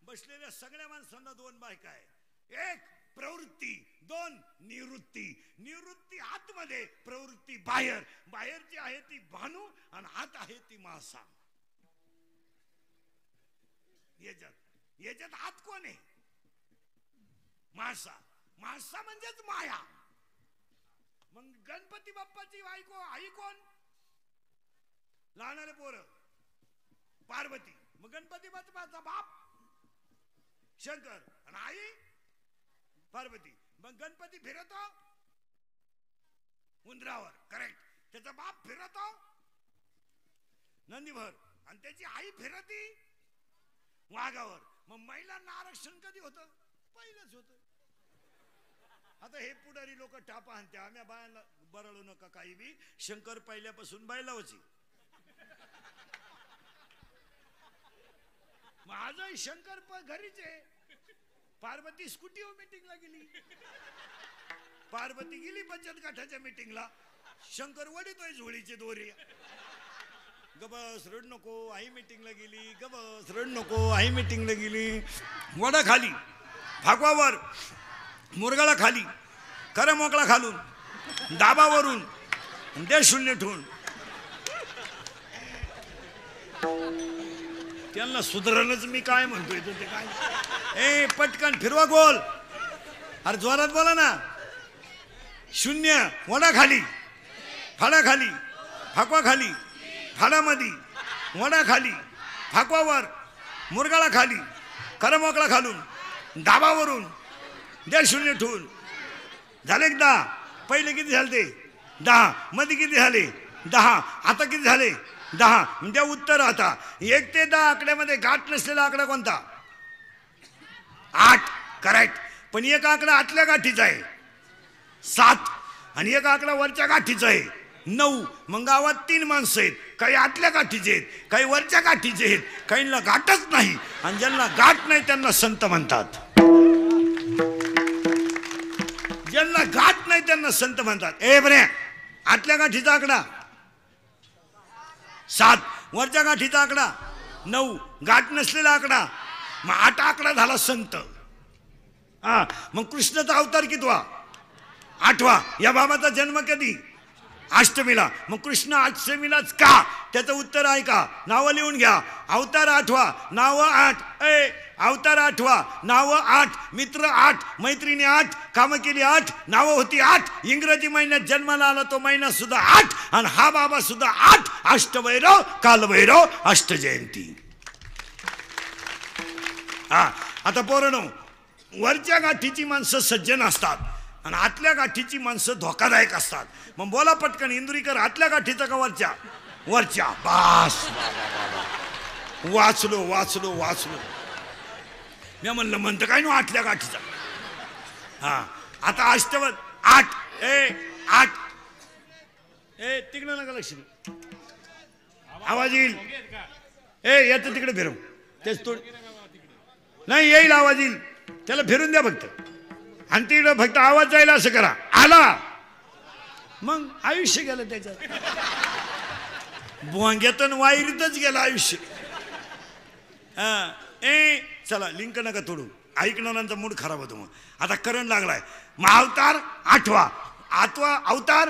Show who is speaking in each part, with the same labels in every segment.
Speaker 1: बसलेल्या सगळ्या माणसांना दोन बायका आहे. एक प्रवृत्ती, दोन निवृत्ती. निवृत्ती आतमध्ये, प्रवृत्ती बाहेर. बाहेरची आहे ती भानू आणि आत आहे ती मासा. याच्यात आत कोण आहे? मासा. मासा म्हणजेच माया. मग गणपती बाप्पाची बायको आई कोण? लहानाले पोरं पार्वती. मग गणपती बाप्पाचा बाप शंकर आणि आई पार्वती. मग गणपती फिरतो उंदरावर, करेक्ट. त्याचा बाप फिरतो नंदीवर आणि त्याची आई फिरती वाघावर. मग महिलांना आरक्षण कधी होतं? पहिलंच होतं. आता हे पुढारी लोक टापा आणते, आम्ही बायांना बरळू नका काही बी. शंकर पहिल्यापासून बायला होती. आजही शंकर घरीच आहे. पार्वती स्कूटीवर मीटिंगला गेली. पार्वती गेली बचत गटाच्या मीटिंगला. शंकर वडीतोय झोळीचे दोरे. गबस रड नको, आई मीटिंगला गेली. गबस रड नको, आई मीटिंगला गेली. वडा खाली, फाकवावर, मुरगाळा खाली, खरं मोकळा खालून, दाबावरून, दे शून्य ठेवून. त्यांना सुधारणच मी काय म्हणतोय ते काय. ए पटकन फिरवा गोल. अरे जोरात बोला ना. शून्य, वडा खाली, फाडा खाली, फाकवा खाली, फाडामध्ये, वडा खाली, फाकवावर, मुरगाळा खाली, खरं मोकळा खालून, दाबावरून, दे शून्य ठेवून. झाले 10. पहिले किती झाले ते? 10. मध्ये किती झाले? 10. आता किती झाले? 10. म्हणजे उत्तर. आता 1 ते 10 आकड्यामध्ये गाठ नसलेला आकडा कोणता? 8. करेक्ट. पण एक आकडा आतल्या गाठीचा आहे 7 आणि एक आकडा वरच्या गाठीचा आहे 9. मग गावात 3 माणसं आहेत. काही आतल्या गाठीचे आहेत, काही वरच्या गाठीचे आहेत, काहींना गाठच नाही. आणि ज्यांना गाठ नाही त्यांना संत म्हणतात. ज्यांना गाठ नाही त्यांना संत म्हणतात. ए बरे, आतल्या गाठीचा आकडा 7, वरच्या गाठीचा आकडा 9, गाठ नसलेला आकडा. मग 8 आकडा झाला संत. हा, मग कृष्णाचा अवतार कितवा? 8वा. या बाबाचा जन्म कधी? अष्टमीला. मग कृष्ण अष्टमीलाच का? त्याचं उत्तर आहे का? नावं लिहून घ्या. अवतार 8वा, नाव 8. अवतार 8वा, नाव 8, मित्र 8, मैत्रिणी 8, कामं केली 8, नावं होती 8. इंग्रजी महिन्यात जन्माला आला तो महिना सुद्धा 8 आणि हा बाबा सुद्धा 8. अष्टभैरव, कालभैरव, अष्टजयंती. हा, आता पोरांनो, वरच्या गाठीची माणसं सज्जन असतात आणि आतल्या गाठीची माणसं धोकादायक असतात. मग बोला पटकन, इंदुरीकर, आतल्या गाठीचा का वरच्या? वरच्या. बास, वाचलो वाचलो वाचलो. मी म्हणलं म्हणतं काय नो आतल्या गाठीचा. हा, आता अष्टवत 8. 8. तिकडं नका लक्ष दे, आवाज येईल. याचं तिकडे फिरव. तेच तोड नाही, येईल आवाज येईल. त्याला फिरून द्या फक्त. आणि तिकडं फक्त आवाज जायला असं करा. आला मग आयुष्य गेलं त्याच्यात. भोंग्यातून वायरीतच गेलं आयुष्य. चला लिंक नका तोडू, ऐकणाऱ्यांचा मूड खराब होतो. मग आता करंट लागलाय. मग अवतार 8वा. 8वा अवतार.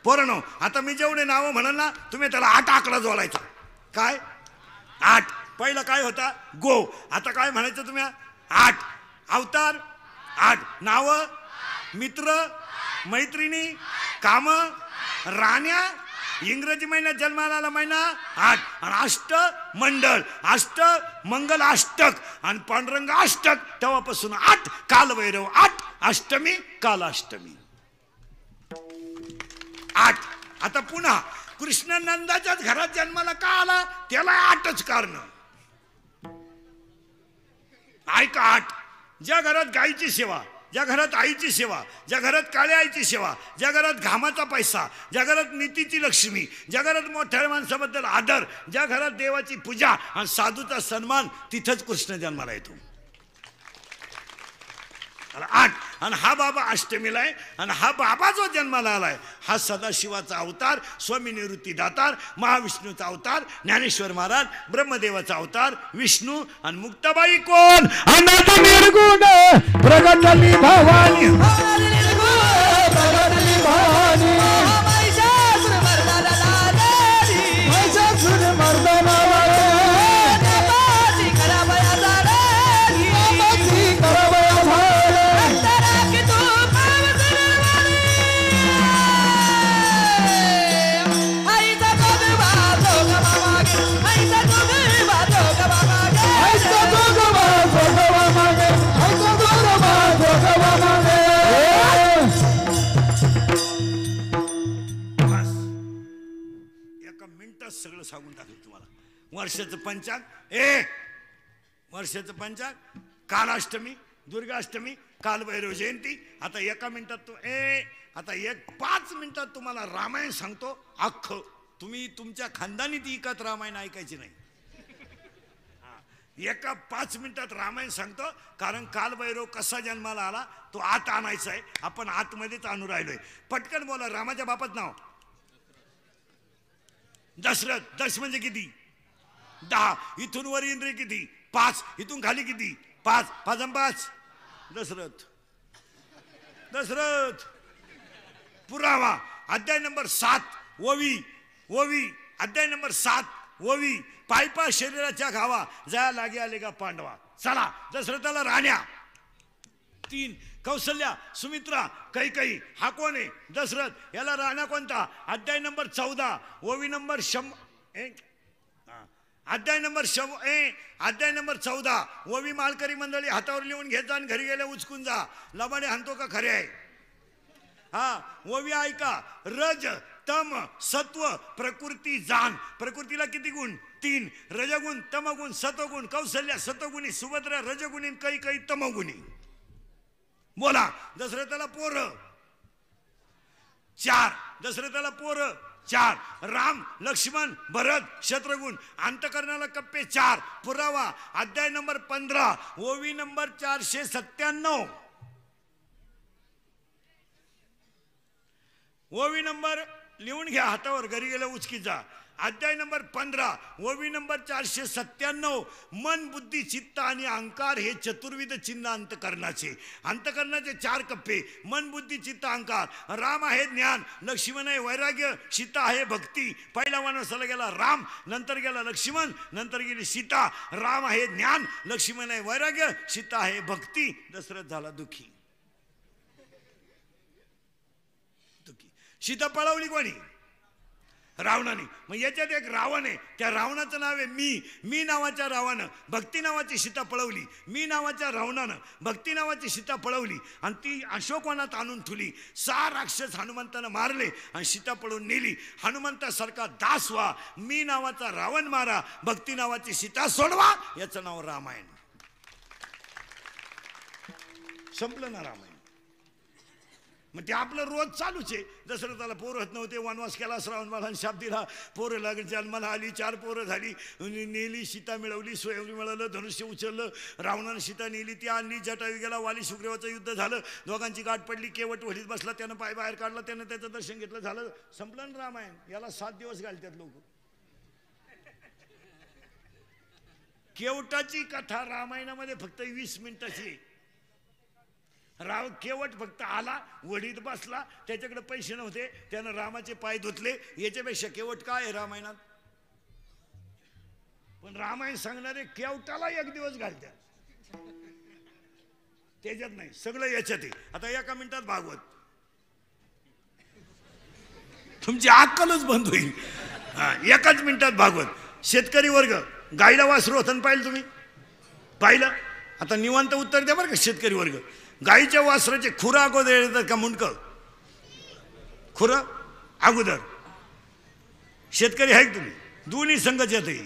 Speaker 1: पोरांनो, आता मी जेवढे नावं म्हणाल ना, तुम्ही त्याला 8 आकडा जोडायचा. काय? 8. पहिला काय होता? गो. आता काय म्हणायचं तुम्ही? 8. अवतार 8. नाव, मित्र, मैत्रिणी, काम, राण्या. इंग्रजी महिन्यात जन्माला आला महिना 8 आणि अष्ट मंडळ, अष्ट मंगल अष्टक आणि पांडुरंग अष्टक. तेव्हापासून 8. कालभैरव 8. अष्टमी, कालाष्टमी 8. आता पुन्हा कृष्ण नंदाच्याच घरात जन्माला का आला? त्याला 8च कारण. ऐका, 8. ज्या घरात गायीची सेवा, ज्या घरात आईची सेवा, ज्या घरात काळ्या आईची सेवा, ज्या घरात घामाचा पैसा, ज्या घरात नीतीची लक्ष्मी, ज्या घरात मोठ्या माणसाबद्दल आदर, ज्या घरात देवाची पूजा आणि साधूचा सन्मान, तिथंच कृष्ण जन्माला येतो. 8 आणि हा बाबा अष्टमीला आहे आणि हा बाबा जो जन्माला आलाय हा सदाशिवाचा अवतार, स्वामी निवृत्ती दातार, महाविष्णूचा अवतार, ज्ञानेश्वर महाराज, ब्रह्मदेवाचा अवतार विष्णू आणि मुक्ताबाई कोण? अनाथ निर्गुण प्रगटली भवानी, प्रगटली भवानी, सगळं सांगून टाकलं तुम्हाला. वर्षाचं पंचांग, वर्षाचं पंचांग, कालाष्टमी, दुर्गाष्टमी, कालभैरव जयंती. आता एका मिनिटात आता 5 मिनिटात तुम्हाला रामायण सांगतो अख्खं. तुम्ही तुमच्या खानदानी ती एकात रामायण ऐकायची नाही. एका 5 मिनिटात रामायण सांगतो, कारण कालभैरव कसा जन्माला आला तो आत आणायचा आहे. आपण आतमध्येच आणू राहिलोय. पटकन बोला. रामाच्या बापात नाव दशरथ. दश म्हणजे किती? 10. इथून वर इंद्रिय किती? 5. इथून खाली किती? 5. 5 आणि 5 दशरथ. दशरथ. पुरावा अध्याय नंबर 7 ओवी. ओवी अध्याय नंबर 7 ओवी. पायपा शरीराच्या घावा जया लागे आले का पांडवा. चला दशरथाला राण्या 3. कौशल्या, सुमित्रा, कैकई. हा कोण आहे? दशरथ. याला राणा कोणता? अध्याय नंबर 14 ओवी नंबर अध्याय नंबर 14 ओवी. माळकरी मंडळी हातावर लिहून घेत जा आणि घरी गेल्या उचकून जा. लबाडे हाणतो का खरे आहे? हा ओवी ऐका. रज, तम, सत्व, प्रकृती, जान. प्रकृतीला किती गुण? 3. रजगुण, तमगुण, सत्वगुण. कौशल्या सत्वगुणी, सुभद्रा रजगुणी, कैकई तमगुणी. बोला. दशरथाला पोर 4. दशरथाला पोर 4. राम, लक्ष्मण, भरत, शत्रुघ्न. अंतकरणाला कप्पे 4. पुरावा अध्याय नंबर 15 ओवी नंबर 497. ओवी नंबर लिहून घ्या हातावर, घरी गेल्या उचकीत जा. अध्याय नंबर 15 ओवी नंबर 497. मन, बुद्धी, चित्त आणि अहंकार हे चतुर्विध चिन्ह अंतकरणाचे. अंतकरणाचे 4 कप्पे. मन, बुद्धी, चित्त, अहंकार. राम आहे ज्ञान, लक्ष्मण आहे वैराग्य, सीता आहे भक्ती. पहिला वनवासाला गेला राम, नंतर गेला लक्ष्मण, नंतर गेली सीता. राम आहे ज्ञान, लक्ष्मण आहे वैराग्य, सीता आहे भक्ती. दशरथ झाला दुःखी. सीता पळवली कोणी? रावणाने. मग याच्यात एक रावण आहे, त्या रावणाचं नाव आहे मी नावाच्या रावणानं भक्ती नावाची सीता पळवली. मी नावाच्या रावणानं भक्ती नावाची सीता पळवली आणि ती अशोकवनात आणून ठेवली. 6 राक्षस हनुमंतानं मारले आणि सीता पळून नेली. हनुमंतासारखा दास व्हा, मी नावाचा रावण मारा, भक्ती नावाची सीता सोडवा. याचं नाव रामायण. संपलं ना रामायण. मग ते आपलं रोज चालूच आहे. दशरथाला पोरं होत नव्हते, वनवास केला, श्रावण बाळानं शाप दिला, पोरं लागली, जन्माला आली, 4 पोरं झाली, नेली, सीता मिळवली, स्वयंवरी मिळवलं, धनुष्य उचललं, रावणानं सीता नेली, ती आणली, जटायू गेला, वाली सुग्रीवाचं युद्ध झालं, दोघांची गाठ पडली, केवट वडीत बसला, त्यानं पाय बाहेर काढला, त्यानं त्याचं दर्शन घेतलं, झालं, संपलं ना रामायण. याला 7 दिवस घालतात लोक. केवटाची कथा रामायणामध्ये फक्त 20 मिनिटाची. केवट फक्त आला, वडीत बसला, त्याच्याकडे पैसे नव्हते, त्यानं रामाचे पाय धुतले. याच्यापेक्षा केवट काय आहे रामायणात? पण रामायण सांगणारे केवटाला 1 दिवस घालतात. त्याच्यात नाही, सगळं याच्यात आहे. आता 1 मिनिटात भागवत. तुमची अक्कलच बंद होईल. 1 मिनिटात भागवत. शेतकरी वर्ग, गाईला वासरू होतं पाहिलं तुम्ही? पाहिलं? आता निवांत उत्तर द्या बरं का शेतकरी वर्ग. गाईच्या वासराचे खुरा अगोदर येतात का मुंडकं? खुरं अगोदर. शेतकरी आहे तुम्ही? दोन्ही संघच येते.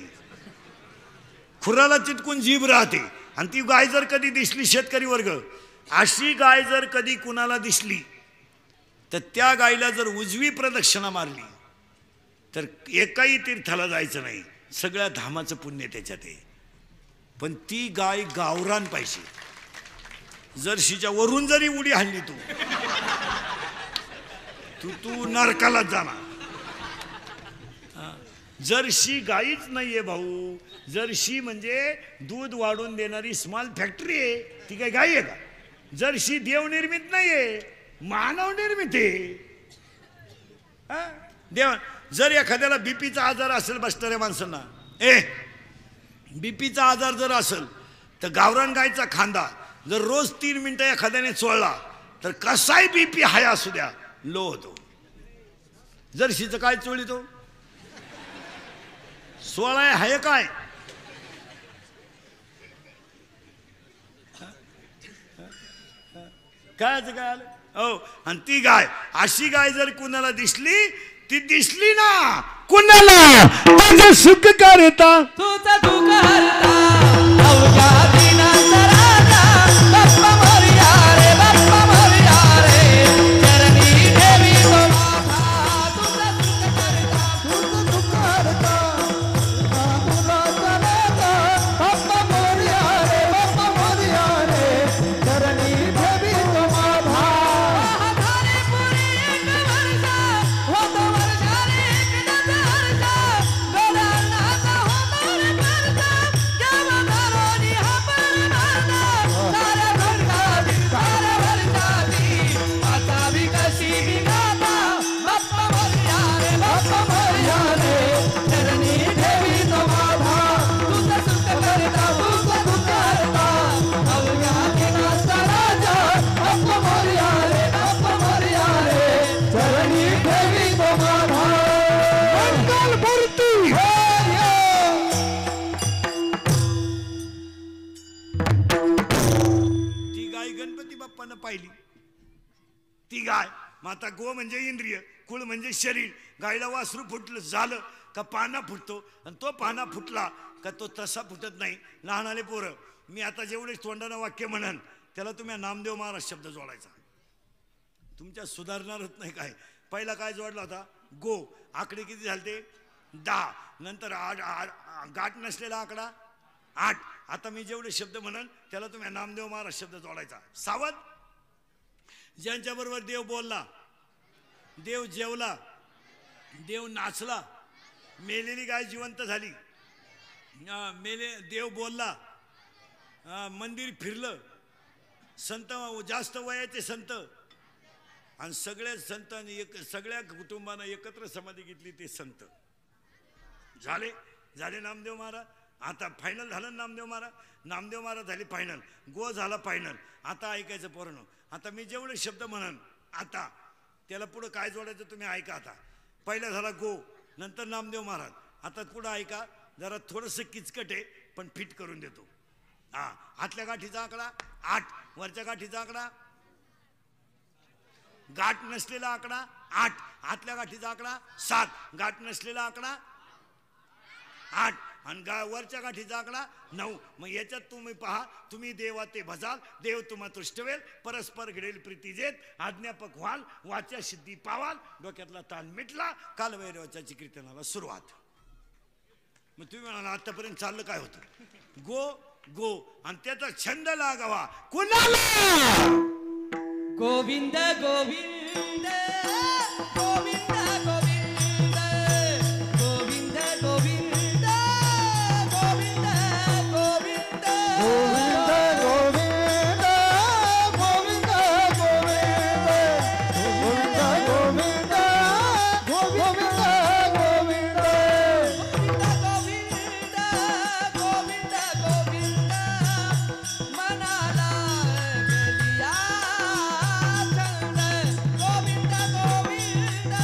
Speaker 1: खुराला चिटकून जीभ राहते. आणि ती गाय जर कधी दिसली, शेतकरी वर्ग, अशी गाय जर कधी कुणाला दिसली तर त्या गायला जर उजवी प्रदक्षिणा मारली तर एकाही तीर्थाला जायचं नाही, सगळ्या धामाचं पुण्य त्याच्यात आहे. पण ती गाय गावरान पाहिजे. जर्शीच्या वरून जरी उडी हाणली तू नरकालाच जाणार. जर्शी गाईच नाहीये भाऊ. जर्शी म्हणजे दूध वाढून देणारी स्मॉल फॅक्टरी आहे. ती काय गाई आहे का? जर्शी देवनिर्मित नाहीये, मानव निर्मित आहे. देव जर एखाद्याला बीपीचा आजार असेल बसणाऱ्या माणसांना, बीपीचा आजार जर असेल तर गावरान गायचा खांदा जर रोज 3 मिनिटं एखाद्याने चोळला तर कसाही बीपी हाय असू द्या लो होतो. जर्शीचं काय चोळीतो? 16 हाय काय? काय काय हो. आणि ती गाय, अशी गाय जर कुणाला दिसली, ती दिसली ना कुणाला तुझं सुख करता,
Speaker 2: तुझं दुःख हरता, अवघ्या दिनाचा राजा बाप्पा मोरया रे, बाप्पा मोरया रे, चरणी ठेवी तो माझा. तुझं सुख करता, तुझं दुःख हरता, बाप्पा मोरया रे, बाप्पा मोरया रे, चरणी ठेवी तो माझा. धारे पुरी एक वर्षा होत वर्षाने एक दसरा, गोदानाचा होतो रे परसा, केव्हा धरोनी हा परमार्थ. साऱ्या वर्षाची आता बी कशी बी गाता, बाप्पा मोरया रे, बाप्पा मोरया रे, चरणी ठेवी तो माझा. तुझं सुख करता, तुझं दुःख हरता, अवघ्या दिनाचा राजा बाप्पा मोरया रे, बाप्पा मोरया रे, चरणी ठेवी तो माझा. मंगल मूर्ती
Speaker 1: ती गाय गणपती बाप्पानं पाहिली. ती गाय माता गो म्हणजे इंद्रिय, कुळ म्हणजे शरीर. गायला वासरू फुटलं झालं का पाना फुटतो, आणि तो पाना फुटला का तो तसा फुटत नाही. लहान आले पोरं, मी आता जेवढे तोंडानं वाक्य म्हणन त्याला तुम्ही नामदेव महाराज शब्द जोडायचा. तुमच्या सुधारणारच नाही काय. पहिला काय जोडला होता? गो. आकडे किती झाले? 10. नंतर गाठ नसलेला आकडा 8. आता मी जेवढे शब्द म्हणन त्याला तुम्ही नामदेव महाराज शब्द जोडायचा. सावध. ज्यांच्या बरोबर देव बोलला, देव जेवला, देव नाचला, मेलेली गाय जिवंत झाली, देव बोलला, मंदिर फिरलं, संत जास्त वयाचे संत आणि सगळ्या संतांनी सगळ्या कुटुंबानं एकत्र समाधी घेतली, ते संत झाले नामदेव महाराज. आता फायनल झालं नामदेव महाराज. नामदेव महाराज झाले फायनल. गो झाला फायनल. आता ऐकायचं पोरांनो. आता मी जेवढे शब्द म्हणन आता त्याला पुढं काय जोडायचं तुम्ही ऐका. आता पहिला झाला गो, नंतर नामदेव महाराज. आता पुढं ऐका, जरा थोडंसं किचकट आहे पण फिट करून देतो. आतल्या गाठीचा आकडा 8, वरच्या गाठीचा आकडा, गाठ नसलेला आकडा 8, आतल्या गाठीचा आकडा 7, गाठ नसलेला आकडा 8 आणि वरच्या गाठीचा आकडा 9. मग याच्यात तुम्ही पहा, तुम्ही देवा ते भजाल, देव तुम्हा तुष्टवेल, परस्पर घडेल प्रीती जेत, आज्ञापक व्हाल, वाच्या सिद्धी पावाल, डोक्यातला ताण मिटला, कालभैरवाच्या कीर्तनाला सुरुवात. मग तुम्ही म्हणाला आतापर्यंत चाललं काय होतं? गो गो आणि त्याचा छंद लागावा कुणाला?
Speaker 2: गोविंद गोविंद गोविंद गोविंद गोविंद गोविंद गोविंद गोविंद गोविंद गोविंद गोविंद गोविंद गोविंद गोविंद गोविंद गोविंद मनाला गेलिया छंद. गोविंद गोविंद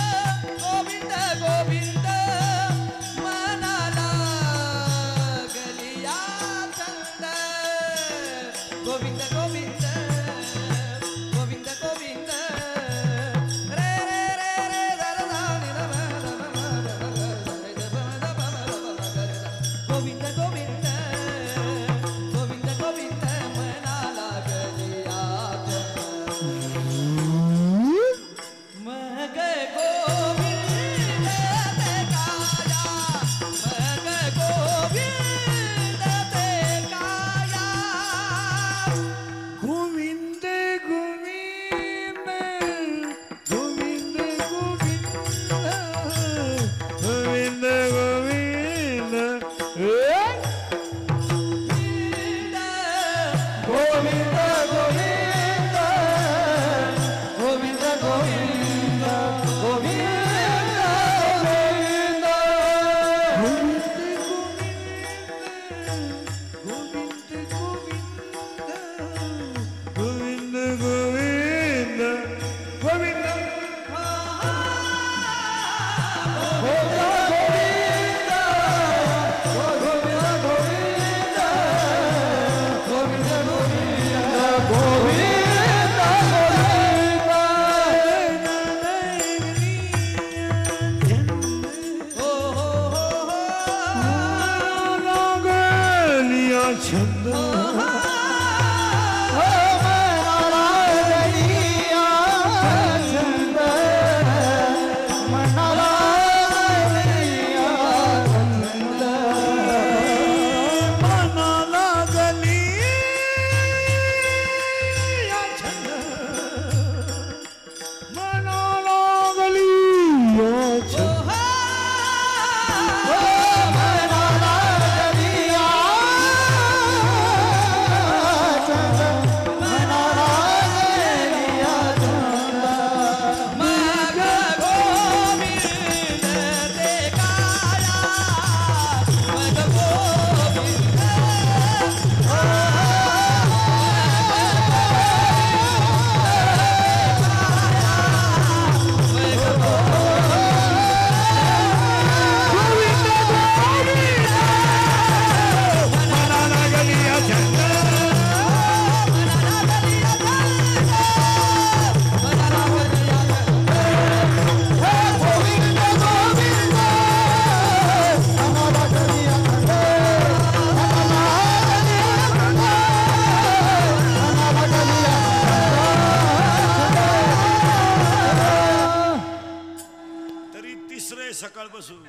Speaker 1: सकाळपासून.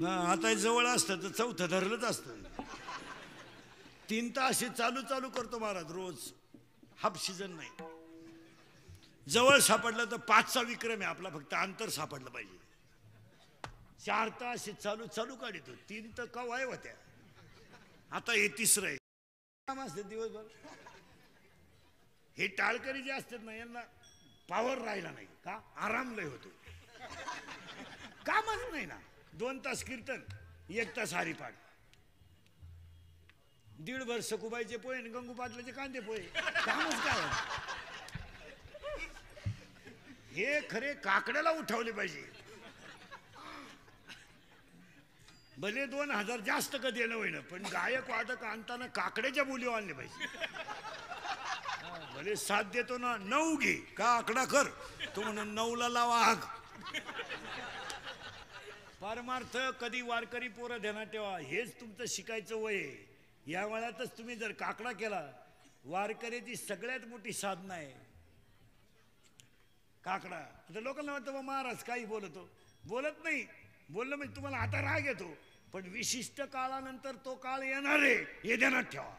Speaker 1: हा आता जवळ असतं तर चौथं धरलंच असतं. 3 तास हे चालू चालू करतो महाराज रोज. हाफ सीझन नाही. जवळ सापडलं तर 5चा विक्रम आहे आपला, फक्त अंतर सापडलं पाहिजे. 4 तास हे चालू चालू काढतो. 3 तर कवाय होत्या. आता हे 3रं आहे. काम असते दिवसभर. हे टाळकरी जे असतात ना यांना पावर राहिला नाही का, आराम लय होतो. कामच नाही ना. 2 तास कीर्तन, 1 तास हरिपाठ, 1.5 भर सकुबाईचे पोहे आणि गंगू पाटलाचे कांदे पोहे. कामच काय. हे खरे काकड्याला उठवले पाहिजे. भले 2000 जास्त कधी येणं होईना, पण गायक वादक आणताना काकड्याच्या बोलीवर आणले पाहिजे. भले 7 देतो ना, 9 घे का आकडा कर. तो म्हणून 9ला लावा आग. परमार्थ कधी वारकरी पोरं ध्यानात ठेवा. हेच तुमचं शिकायचं वय आहे. या वयातच तुम्ही जर काकडा केला, वारकऱ्याची सगळ्यात मोठी साधना आहे काकडा. आता लोकांना वाटतं बा महाराज काही बोलतो. बोलत नाही. बोललं म्हणजे तुम्हाला आता राग येतो, पण विशिष्ट काळानंतर तो काळ येणार आहे हे ध्यानात ठेवा.